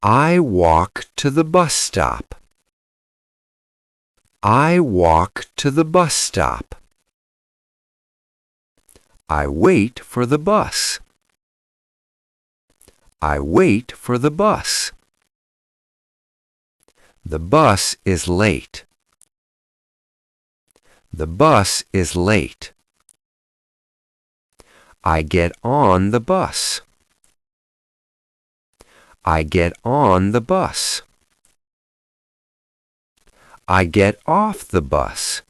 I walk to the bus stop. I walk to the bus stop. I wait for the bus. I wait for the bus. The bus is late. The bus is late. I get on the bus. I get on the bus. I get off the bus.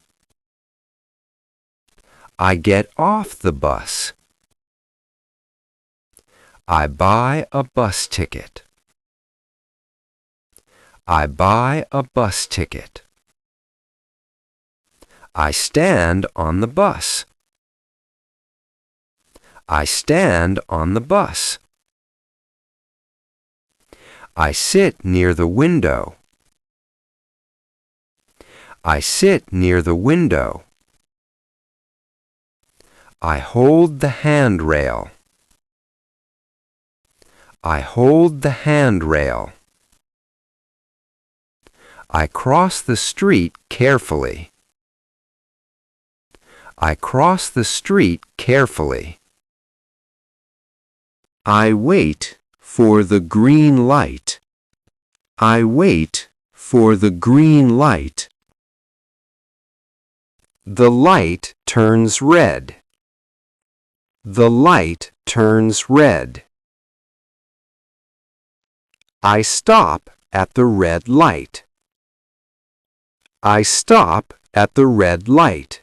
I get off the bus. I buy a bus ticket. I buy a bus ticket. I stand on the bus. I stand on the bus. I sit near the window. I sit near the window. I hold the handrail. I hold the handrail. I cross the street carefully. I cross the street carefully. I wait for the green light. I wait for the green light. The light turns red. The light turns red. I stop at the red light. I stop at the red light.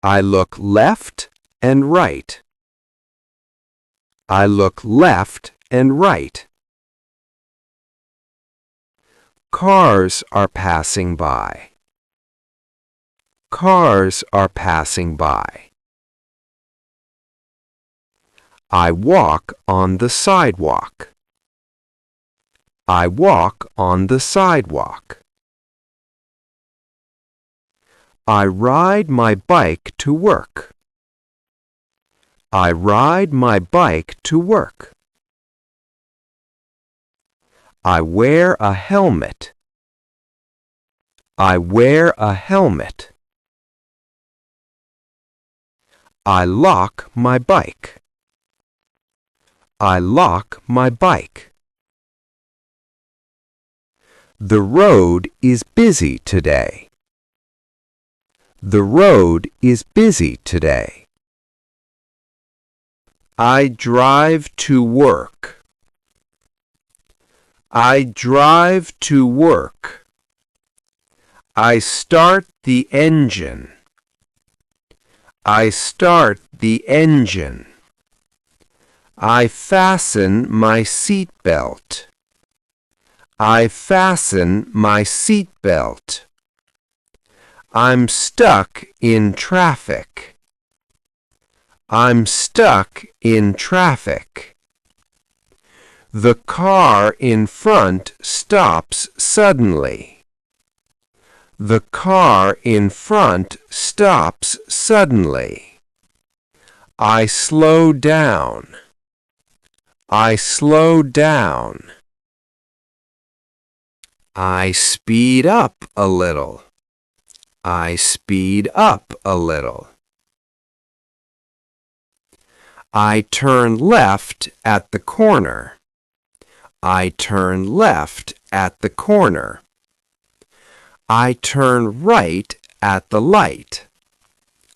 I look left and right. I look left and right. Cars are passing by. Cars are passing by. I walk on the sidewalk. I walk on the sidewalk. I ride my bike to work. I ride my bike to work. I wear a helmet. I wear a helmet. I lock my bike. I lock my bike. The road is busy today. The road is busy today. I drive to work. I drive to work. I start the engine. I start the engine. I fasten my seatbelt. I fasten my seatbelt. I'm stuck in traffic. I'm stuck in traffic. The car in front stops suddenly. The car in front stops suddenly. I slow down. I slow down. I speed up a little. I speed up a little. I turn left at the corner. I turn left at the corner. I turn right at the light.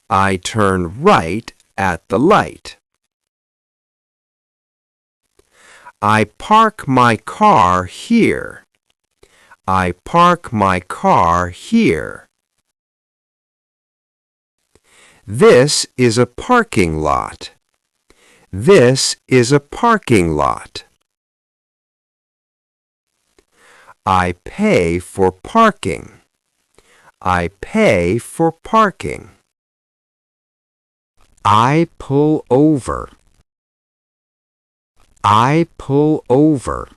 I turn right at the light. I park my car here. I park my car here. This is a parking lot. This is a parking lot. I pay for parking. I pay for parking. I pull over. I pull over.